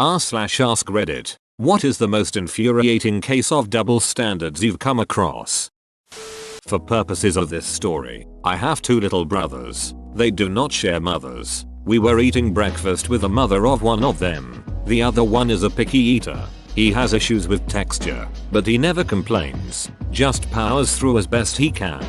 r/ask Reddit. What is the most infuriating case of double standards you've come across? For purposes of this story, I have two little brothers. They do not share mothers. We were eating breakfast with the mother of one of them. The other one is a picky eater. He has issues with texture, but he never complains, just powers through as best he can.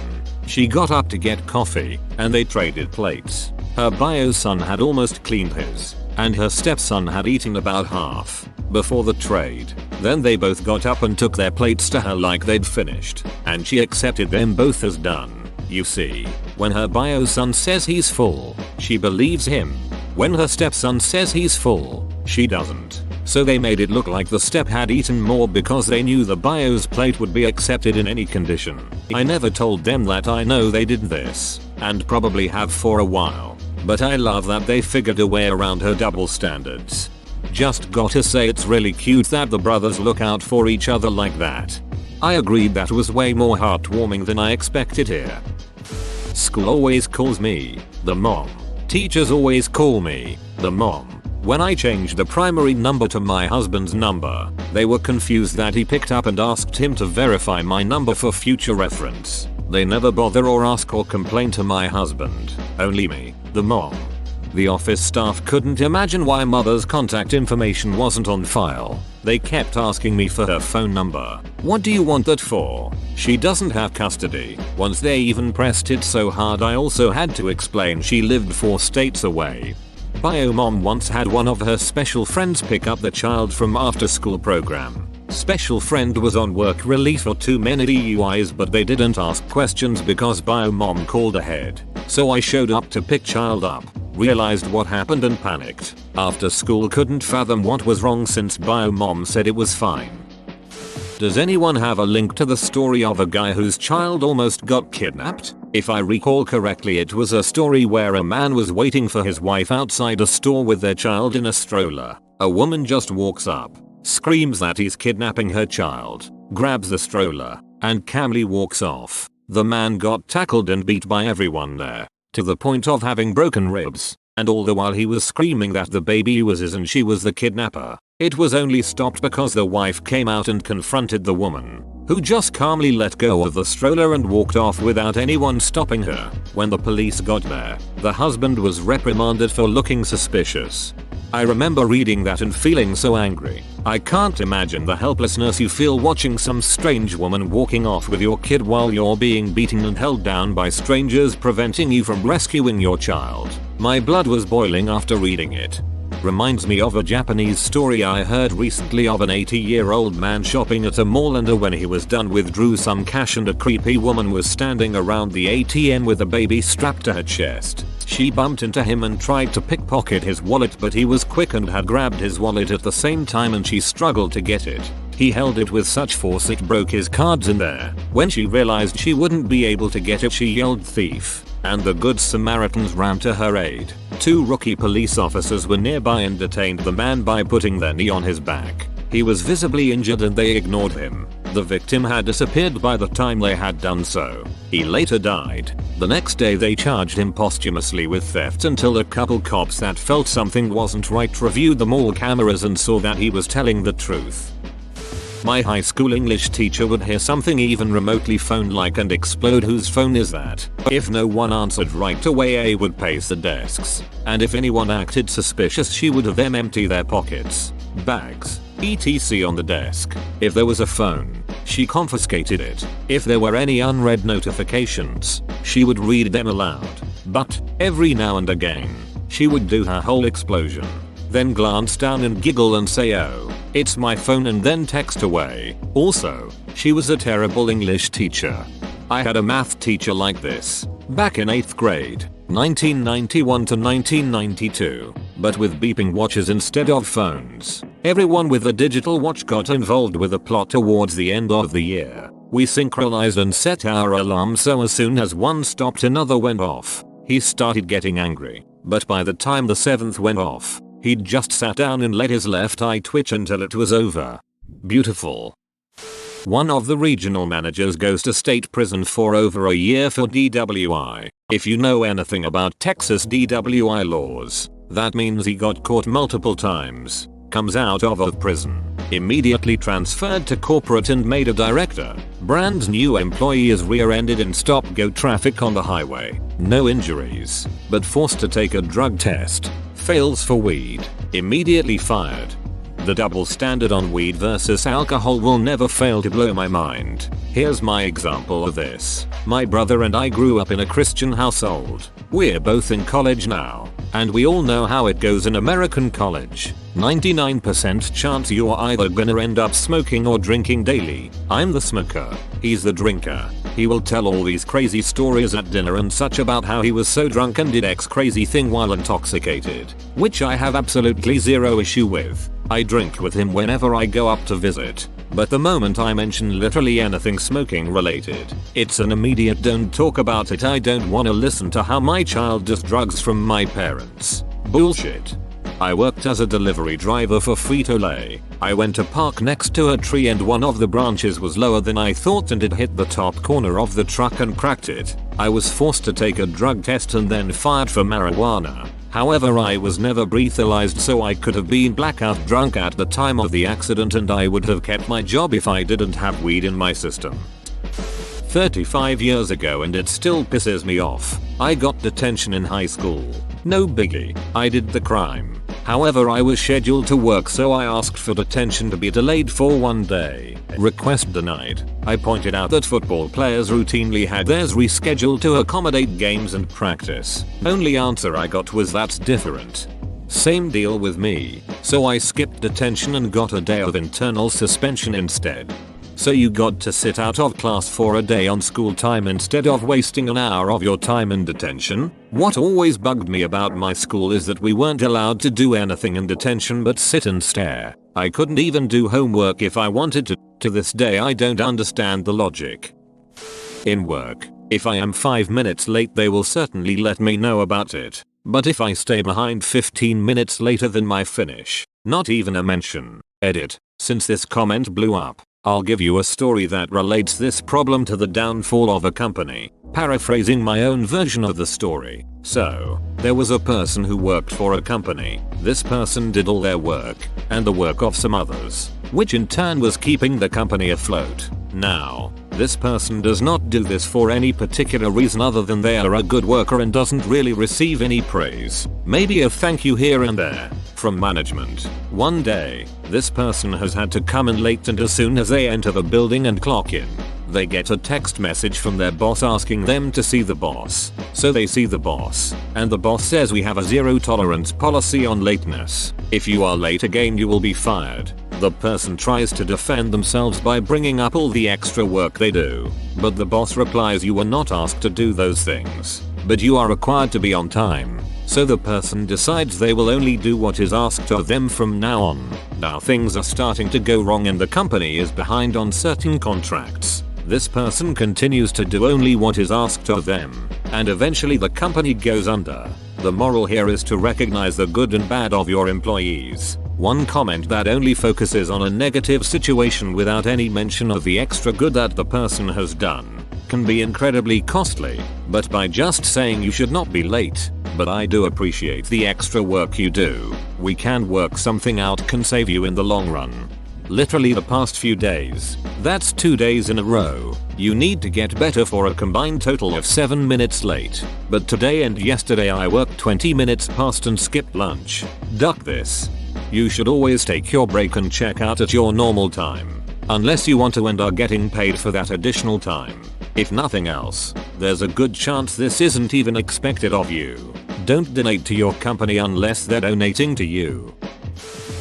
She got up to get coffee, and they traded plates. Her bio son had almost cleaned his, and her stepson had eaten about half before the trade. Then they both got up and took their plates to her like they'd finished, and she accepted them both as done. You see, when her bio son says he's full, she believes him. When her stepson says he's full, she doesn't. So they made it look like the step had eaten more because they knew the bio's plate would be accepted in any condition. I never told them that. I know they did this, and probably have for a while. But I love that they figured a way around her double standards. Just gotta say, it's really cute that the brothers look out for each other like that. I agreed that was way more heartwarming than I expected here. School always calls me the mom. Teachers always call me the mom. When I changed the primary number to my husband's number, they were confused that he picked up and asked him to verify my number for future reference. They never bother or ask or complain to my husband, only me, the mom. The office staff couldn't imagine why mother's contact information wasn't on file. They kept asking me for her phone number. What do you want that for? She doesn't have custody. Once they even pressed it so hard, I also had to explain she lived 4 states away. Bio mom once had one of her special friends pick up the child from after school program. Special friend was on work release for too many DUIs, but they didn't ask questions because bio mom called ahead. So I showed up to pick child up, realized what happened and panicked. After school couldn't fathom what was wrong since bio mom said it was fine. Does anyone have a link to the story of a guy whose child almost got kidnapped? If I recall correctly, it was a story where a man was waiting for his wife outside a store with their child in a stroller. A woman just walks up, screams that he's kidnapping her child, grabs the stroller, and calmly walks off. The man got tackled and beat by everyone there, to the point of having broken ribs, and all the while he was screaming that the baby was his and she was the kidnapper. It was only stopped because the wife came out and confronted the woman, who just calmly let go of the stroller and walked off without anyone stopping her. When the police got there, the husband was reprimanded for looking suspicious. I remember reading that and feeling so angry. I can't imagine the helplessness you feel watching some strange woman walking off with your kid while you're being beaten and held down by strangers, preventing you from rescuing your child. My blood was boiling after reading it. Reminds me of a Japanese story I heard recently of an 80-year-old man shopping at a mall, and when he was done withdrew some cash and a creepy woman was standing around the ATM with a baby strapped to her chest. She bumped into him and tried to pickpocket his wallet, but he was quick and had grabbed his wallet at the same time, and she struggled to get it. He held it with such force it broke his cards in there. When she realized she wouldn't be able to get it, she yelled "thief," and the good Samaritans ran to her aid. 2 rookie police officers were nearby and detained the man by putting their knee on his back. He was visibly injured and they ignored him. The victim had disappeared by the time they had done so. He later died. The next day they charged him posthumously with theft until a couple cops that felt something wasn't right reviewed the mall cameras and saw that he was telling the truth. My high school English teacher would hear something even remotely phone-like and explode, "Whose phone is that?" If no one answered right away, A would pace the desks, and if anyone acted suspicious she would have them empty their pockets, bags, etc. on the desk. If there was a phone, she confiscated it. If there were any unread notifications, she would read them aloud. But, every now and again, she would do her whole explosion, then glance down and giggle and say, "Oh, it's my phone," and then text away. Also, she was a terrible English teacher. I had a math teacher like this, back in 8th grade, 1991 to 1992, but with beeping watches instead of phones. Everyone with a digital watch got involved with the plot towards the end of the year. We synchronized and set our alarm so as soon as one stopped another went off. He started getting angry, but by the time the 7th went off, he'd just sat down and let his left eye twitch until it was over. Beautiful. One of the regional managers goes to state prison for over a year for DWI. If you know anything about Texas DWI laws, that means he got caught multiple times. Comes out of prison. Immediately transferred to corporate and made a director. Brand new employee is rear-ended in stop-go traffic on the highway. No injuries, but forced to take a drug test. Fails for weed. Immediately fired. The double standard on weed versus alcohol will never fail to blow my mind. Here's my example of this. My brother and I grew up in a Christian household. We're both in college now, and we all know how it goes in American college. 99% chance you're either gonna end up smoking or drinking daily. I'm the smoker. He's the drinker. He will tell all these crazy stories at dinner and such about how he was so drunk and did X crazy thing while intoxicated, which I have absolutely zero issue with. I drink with him whenever I go up to visit, but the moment I mention literally anything smoking related, it's an immediate don't talk about it. I don't wanna listen to how my child does drugs from my parents. Bullshit. I worked as a delivery driver for Frito-Lay. I went to park next to a tree and one of the branches was lower than I thought and it hit the top corner of the truck and cracked it. I was forced to take a drug test and then fired for marijuana. However, I was never breathalyzed, so I could have been blackout drunk at the time of the accident and I would have kept my job if I didn't have weed in my system. 35 years ago and it still pisses me off. I got detention in high school. No biggie. I did the crime. However, I was scheduled to work, so I asked for detention to be delayed for 1 day. Request denied. I pointed out that football players routinely had theirs rescheduled to accommodate games and practice. Only answer I got was that's different. Same deal with me. So I skipped detention and got a day of internal suspension instead. So you got to sit out of class for a day on school time instead of wasting an hour of your time in detention? What always bugged me about my school is that we weren't allowed to do anything in detention but sit and stare. I couldn't even do homework if I wanted to. To this day I don't understand the logic. In work, if I am 5 minutes late they will certainly let me know about it. But if I stay behind 15 minutes later than my finish, not even a mention. Edit. Since this comment blew up, I'll give you a story that relates this problem to the downfall of a company, paraphrasing my own version of the story. So, there was a person who worked for a company. This person did all their work, and the work of some others, which in turn was keeping the company afloat. Now, this person does not do this for any particular reason other than they are a good worker and doesn't really receive any praise. Maybe a thank you here and there from management. One day, this person has had to come in late, and as soon as they enter the building and clock in, they get a text message from their boss asking them to see the boss. So they see the boss, and the boss says we have a zero tolerance policy on lateness. If you are late again you will be fired. The person tries to defend themselves by bringing up all the extra work they do, but the boss replies you were not asked to do those things, but you are required to be on time. So the person decides they will only do what is asked of them from now on. Now things are starting to go wrong and the company is behind on certain contracts. This person continues to do only what is asked of them, and eventually the company goes under. The moral here is to recognize the good and bad of your employees. One comment that only focuses on a negative situation without any mention of the extra good that the person has done can be incredibly costly. But by just saying you should not be late, but I do appreciate the extra work you do, we can work something out, can save you in the long run. Literally the past few days, that's 2 days in a row, you need to get better for a combined total of 7 minutes late. But today and yesterday I worked 20 minutes past and skipped lunch. Duck this. You should always take your break and check out at your normal time, unless you want to and are getting paid for that additional time. If nothing else, there's a good chance this isn't even expected of you. Don't donate to your company unless they're donating to you.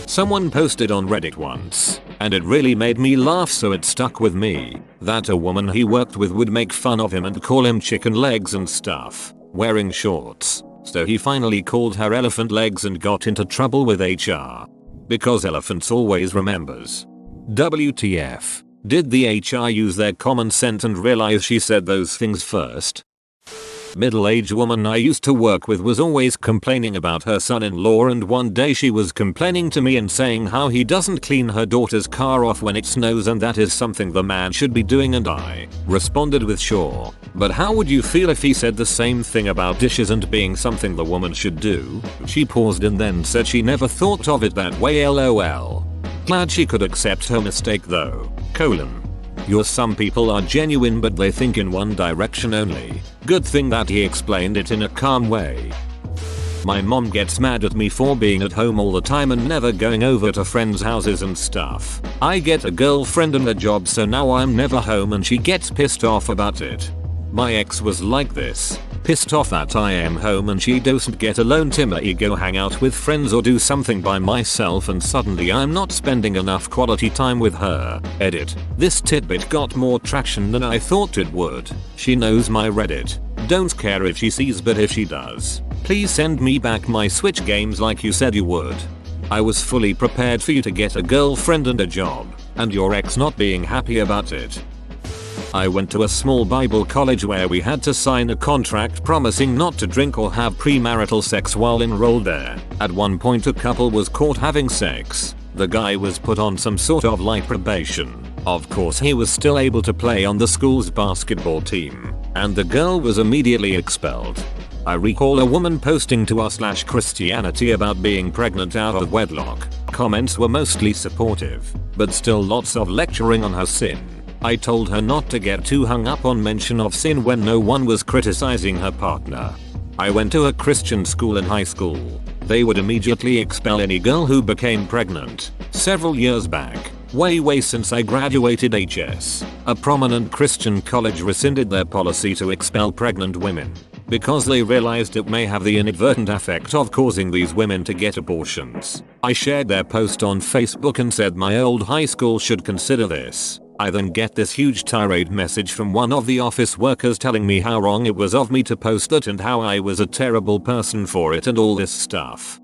Someone posted on Reddit once, and it really made me laugh, so it stuck with me, that a woman he worked with would make fun of him and call him chicken legs and stuff, wearing shorts. So he finally called her elephant legs and got into trouble with HR. Because elephants always remembers. WTF. Did the HR use their common sense and realize she said those things first? Middle-aged woman I used to work with was always complaining about her son-in-law, and one day she was complaining to me and saying how he doesn't clean her daughter's car off when it snows and that is something the man should be doing, and I responded with sure, but how would you feel if he said the same thing about dishes and being something the woman should do? She paused and then said she never thought of it that way, lol. Glad she could accept her mistake though. Some people are genuine but they think in one direction only. Good thing that he explained it in a calm way. My mom gets mad at me for being at home all the time and never going over to friends' houses and stuff. I get a girlfriend and a job, so now I'm never home and she gets pissed off about it. My ex was like this. Pissed off that I am home and she doesn't get alone time to go hang out with friends or do something by myself, and suddenly I'm not spending enough quality time with her. Edit. This tidbit got more traction than I thought it would. She knows my Reddit. Don't care if she sees, but if she does, please send me back my Switch games like you said you would. I was fully prepared for you to get a girlfriend and a job, and your ex not being happy about it. I went to a small Bible college where we had to sign a contract promising not to drink or have premarital sex while enrolled there. At one point a couple was caught having sex. The guy was put on some sort of light probation. Of course he was still able to play on the school's basketball team, and the girl was immediately expelled. I recall a woman posting to r/Christianity about being pregnant out of wedlock. Comments were mostly supportive, but still lots of lecturing on her sin. I told her not to get too hung up on mention of sin when no one was criticizing her partner. I went to a Christian school in high school. They would immediately expel any girl who became pregnant. Several years back, way since I graduated HS, a prominent Christian college rescinded their policy to expel pregnant women because they realized it may have the inadvertent effect of causing these women to get abortions. I shared their post on Facebook and said my old high school should consider this. I then get this huge tirade message from one of the office workers telling me how wrong it was of me to post that and how I was a terrible person for it and all this stuff.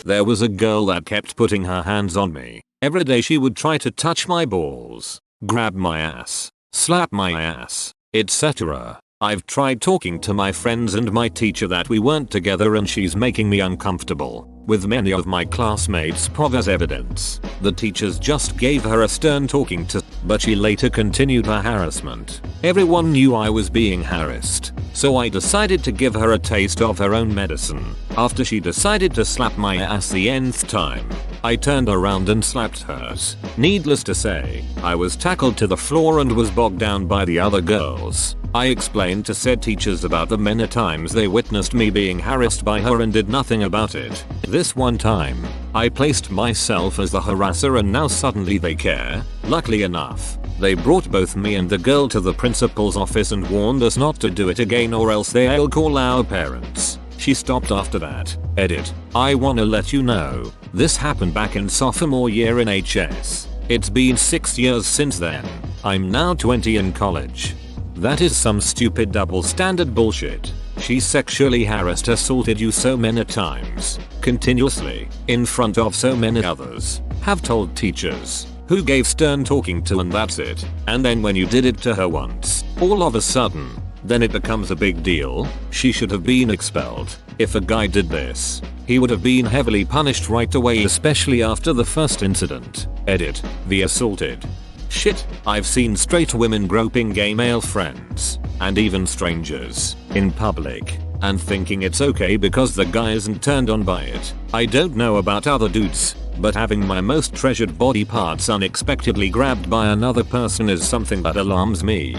There was a girl that kept putting her hands on me. Every day she would try to touch my balls, grab my ass, slap my ass, etc. I've tried talking to my friends and my teacher that we weren't together and she's making me uncomfortable, with many of my classmates prov as evidence. The teachers just gave her a stern talking to, but she later continued her harassment. Everyone knew I was being harassed, so I decided to give her a taste of her own medicine. After she decided to slap my ass the nth time, I turned around and slapped hers. Needless to say, I was tackled to the floor and was bogged down by the other girls. I explained to said teachers about the many times they witnessed me being harassed by her and did nothing about it. This one time, I placed myself as the harasser and now suddenly they care. Luckily enough, they brought both me and the girl to the principal's office and warned us not to do it again or else they'll call our parents. She stopped after that. Edit. I wanna let you know, this happened back in sophomore year in HS. It's been 6 years since then. I'm now 20 in college. That is some stupid double standard bullshit. She sexually harassed, assaulted you so many times, continuously, in front of so many others, have told teachers, who gave stern talking to, and that's it. And then when you did it to her once, all of a sudden, then it becomes a big deal. She should have been expelled. If a guy did this, he would have been heavily punished right away, especially after the first incident. Edit. The assaulted. Shit, I've seen straight women groping gay male friends, and even strangers, in public, and thinking it's okay because the guy isn't turned on by it. I don't know about other dudes, but having my most treasured body parts unexpectedly grabbed by another person is something that alarms me.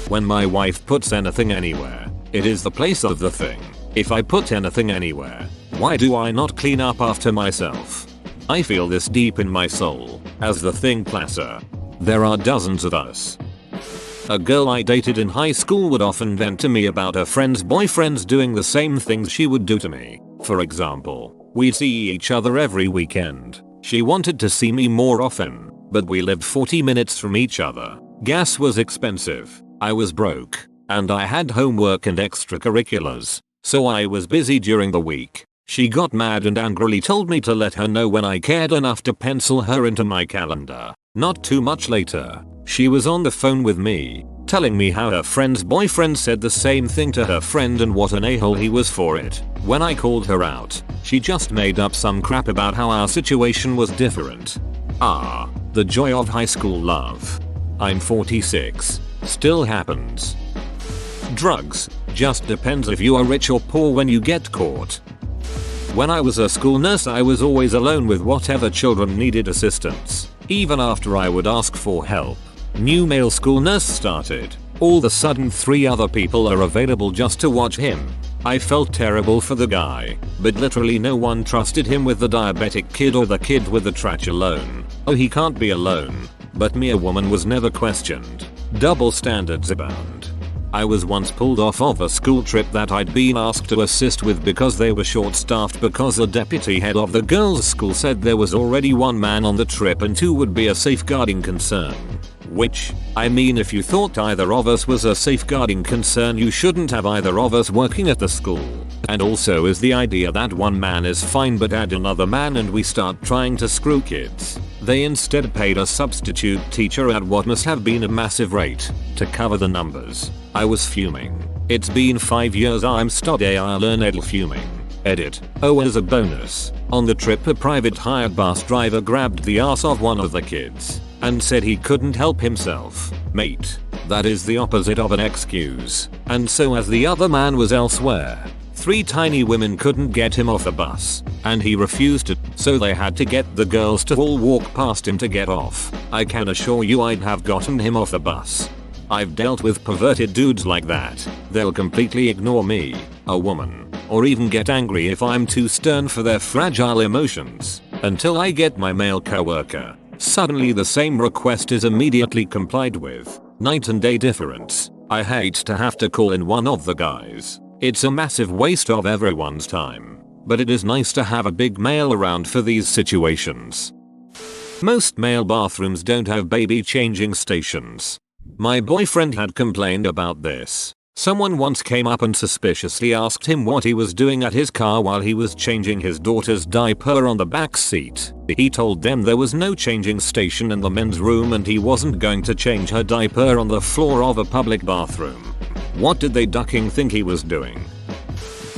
When my wife puts anything anywhere, it is the place of the thing. If I put anything anywhere, why do I not clean up after myself? I feel this deep in my soul, as the thing classer. There are dozens of us. A girl I dated in high school would often vent to me about her friends' boyfriends doing the same things she would do to me. For example, we'd see each other every weekend. She wanted to see me more often, but we lived 40 minutes from each other. Gas was expensive, I was broke, and I had homework and extracurriculars, so I was busy during the week. She got mad and angrily told me to let her know when I cared enough to pencil her into my calendar. Not too much later, she was on the phone with me, telling me how her friend's boyfriend said the same thing to her friend and what an a-hole he was for it. When I called her out, she just made up some crap about how our situation was different. Ah, the joy of high school love. I'm 46. Still happens. Drugs. Just depends if you are rich or poor when you get caught. When I was a school nurse, I was always alone with whatever children needed assistance. Even after I would ask for help. New male school nurse started. All of a sudden 3 other people are available just to watch him. I felt terrible for the guy, but literally no one trusted him with the diabetic kid or the kid with the trach alone. Oh, he can't be alone. But me, a woman, was never questioned. Double standards abound. I was once pulled off of a school trip that I'd been asked to assist with because they were short-staffed because the deputy head of the girls' school said there was already 1 man on the trip and 2 would be a safeguarding concern. Which, I mean, if you thought either of us was a safeguarding concern, you shouldn't have either of us working at the school. And also is the idea that 1 man is fine but add another man and we start trying to screw kids. They instead paid a substitute teacher at what must have been a massive rate to cover the numbers. I was fuming. It's been 5 years, I'm studying I learned fuming. Edit. Oh, as a bonus, on the trip a private hired bus driver grabbed the ass of one of the kids and said he couldn't help himself. Mate, that is the opposite of an excuse. And so as the other man was elsewhere, 3 tiny women couldn't get him off the bus, and he refused to, so they had to get the girls to all walk past him to get off. I can assure you I'd have gotten him off the bus. I've dealt with perverted dudes like that. They'll completely ignore me, a woman, or even get angry if I'm too stern for their fragile emotions, until I get my male coworker. Suddenly the same request is immediately complied with. Night and day difference. I hate to have to call in one of the guys. It's a massive waste of everyone's time. But it is nice to have a big male around for these situations. Most male bathrooms don't have baby changing stations. My boyfriend had complained about this. Someone once came up and suspiciously asked him what he was doing at his car while he was changing his daughter's diaper on the back seat. He told them there was no changing station in the men's room and he wasn't going to change her diaper on the floor of a public bathroom. What did they ducking think he was doing?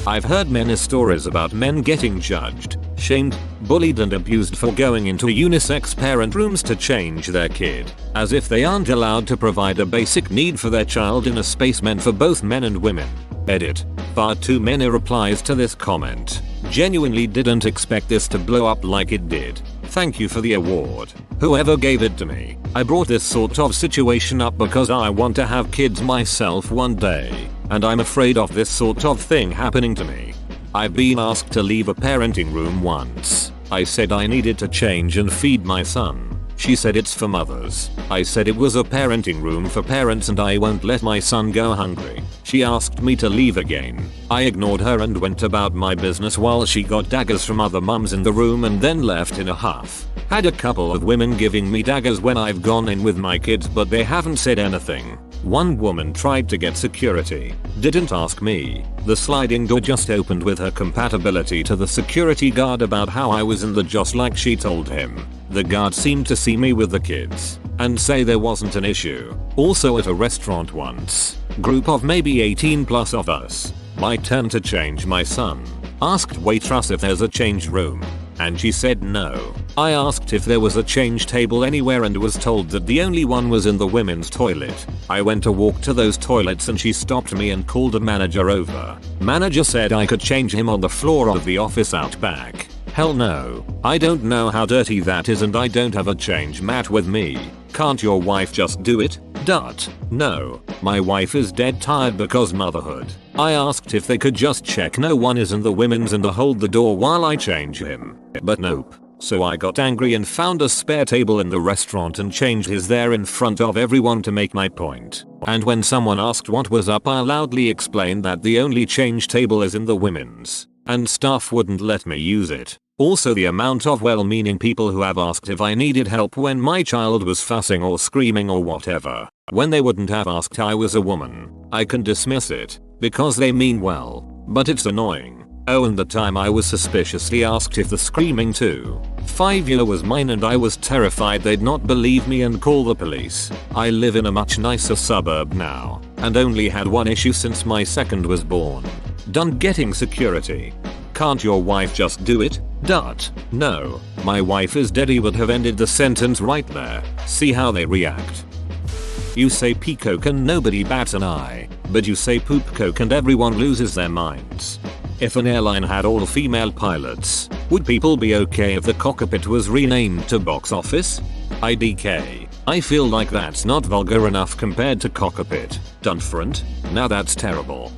I've heard many stories about men getting judged, shamed, bullied and abused for going into unisex parent rooms to change their kid, as if they aren't allowed to provide a basic need for their child in a space meant for both men and women. Edit. Far too many replies to this comment. Genuinely didn't expect this to blow up like it did. Thank you for the award. Whoever gave it to me. I brought this sort of situation up because I want to have kids myself one day, and I'm afraid of this sort of thing happening to me. I've been asked to leave a parenting room once. I said I needed to change and feed my son. She said it's for mothers. I said it was a parenting room for parents and I won't let my son go hungry. She asked me to leave again. I ignored her and went about my business while she got daggers from other mums in the room and then left in a huff. Had a couple of women giving me daggers when I've gone in with my kids but they haven't said anything. One woman tried to get security. Didn't ask me. The sliding door just opened with her compatibility to the security guard about how I was in the just like she told him. The guard seemed to see me with the kids and say there wasn't an issue. Also at a restaurant once, group of maybe 18 plus of us. My turn to change my son. Asked waitress if there's a change room. And she said no. I asked if there was a change table anywhere and was told that the only one was in the women's toilet. I went to walk to those toilets and she stopped me and called a manager over. Manager said I could change him on the floor of the office out back. Hell no. I don't know how dirty that is and I don't have a change mat with me. Can't your wife just do it? Dot. No. My wife is dead tired because motherhood. I asked if they could just check no one is in the women's and hold the door while I change him. But nope. So I got angry and found a spare table in the restaurant and changed his there in front of everyone to make my point. And when someone asked what was up I loudly explained that the only change table is in the women's. And staff wouldn't let me use it. Also the amount of well-meaning people who have asked if I needed help when my child was fussing or screaming or whatever, when they wouldn't have asked I was a woman. I can dismiss it, because they mean well, but it's annoying. Oh, and the time I was suspiciously asked if the screaming 5-year was mine and I was terrified they'd not believe me and call the police. I live in a much nicer suburb now and only had one issue since my second was born. Done getting security. Can't your wife just do it? No, my wife is dead. He would have ended the sentence right there. See how they react. You say pee coke and nobody bats an eye, but you say poop coke and everyone loses their minds. If an airline had all female pilots, would people be okay if the cockpit was renamed to box office? IDK. I feel like that's not vulgar enough compared to cockpit. Different? Now that's terrible.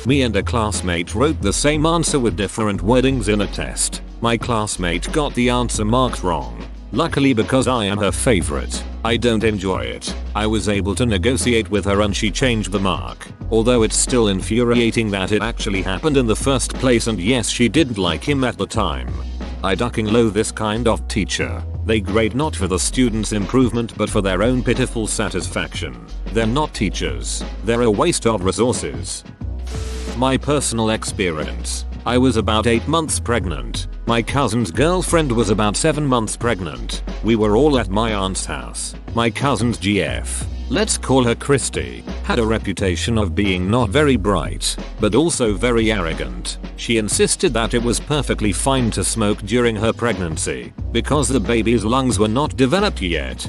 Me and a classmate wrote the same answer with different wordings in a test. My classmate got the answer marked wrong. Luckily, because I am her favorite, I don't enjoy it. I was able to negotiate with her and she changed the mark. Although it's still infuriating that it actually happened in the first place, and yes, she didn't like him at the time. I ducking loathe this kind of teacher. They grade not for the students' improvement but for their own pitiful satisfaction. They're not teachers. They're a waste of resources. My personal experience. I was about 8 months pregnant. My cousin's girlfriend was about 7 months pregnant. We were all at my aunt's house. My cousin's GF, let's call her Christy, had a reputation of being not very bright, but also very arrogant. She insisted that it was perfectly fine to smoke during her pregnancy because the baby's lungs were not developed yet.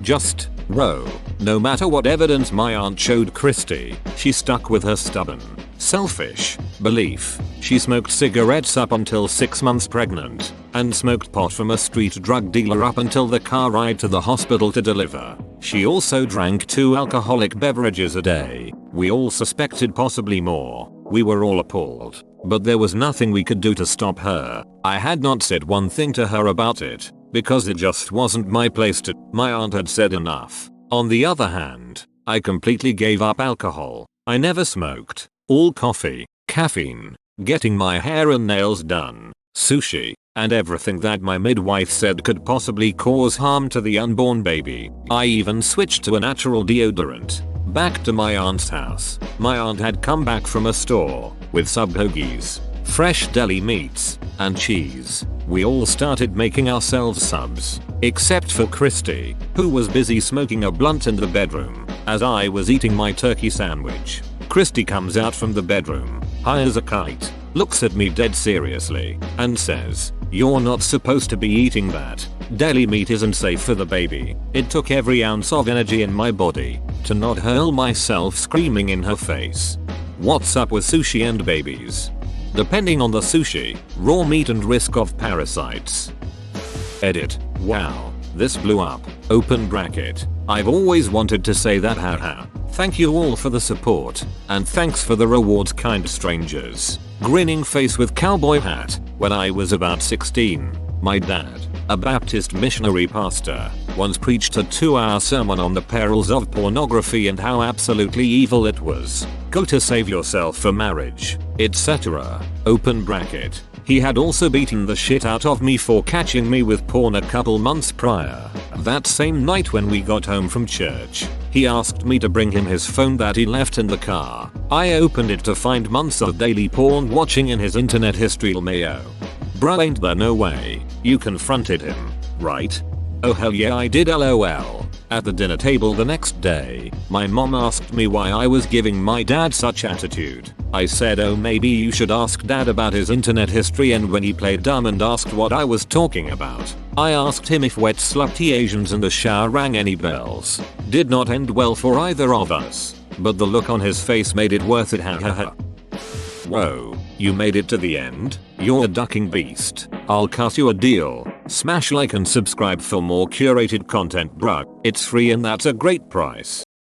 Just row. No matter what evidence my aunt showed Christy, she stuck with her stubborn, selfish belief. She smoked cigarettes up until 6 months pregnant and smoked pot from a street drug dealer up until the car ride to the hospital to deliver. She also drank 2 alcoholic beverages a day. We all suspected possibly more. We were all appalled, but there was nothing we could do to stop her. I had not said one thing to her about it because it just wasn't my place to. My aunt had said enough. On the other hand, I completely gave up alcohol. I never smoked. All coffee, caffeine, getting my hair and nails done, sushi, and everything that my midwife said could possibly cause harm to the unborn baby. I even switched to a natural deodorant. Back to my aunt's house. My aunt had come back from a store with sub hoagies, fresh deli meats, and cheese. We all started making ourselves subs, except for Christy, who was busy smoking a blunt in the bedroom as I was eating my turkey sandwich. Christy comes out from the bedroom, high as a kite, looks at me dead seriously, and says, "You're not supposed to be eating that. Deli meat isn't safe for the baby." It took every ounce of energy in my body to not hurl myself screaming in her face. What's up with sushi and babies? Depending on the sushi, raw meat and risk of parasites. Edit. Wow, this blew up. Open bracket. I've always wanted to say that, haha. Thank you all for the support, and thanks for the rewards, kind strangers. Grinning face with cowboy hat. When I was about 16, my dad, a Baptist missionary pastor, once preached a 2-hour sermon on the perils of pornography and how absolutely evil it was. Go to save yourself for marriage, etc. Open bracket. He had also beaten the shit out of me for catching me with porn a couple months prior. That same night when we got home from church, he asked me to bring him his phone that he left in the car. I opened it to find months of daily porn watching in his internet history. Mayo. Bruh, ain't there no way you confronted him, right? Oh hell yeah I did, lol. At the dinner table the next day, my mom asked me why I was giving my dad such attitude. I said, oh maybe you should ask dad about his internet history, and when he played dumb and asked what I was talking about, I asked him if wet slutty Asians in the shower rang any bells. Did not end well for either of us, but the look on his face made it worth it, hahaha. Whoa, you made it to the end? You're a ducking beast. I'll cut you a deal. Smash like and subscribe for more curated content, bruh. It's free and that's a great price.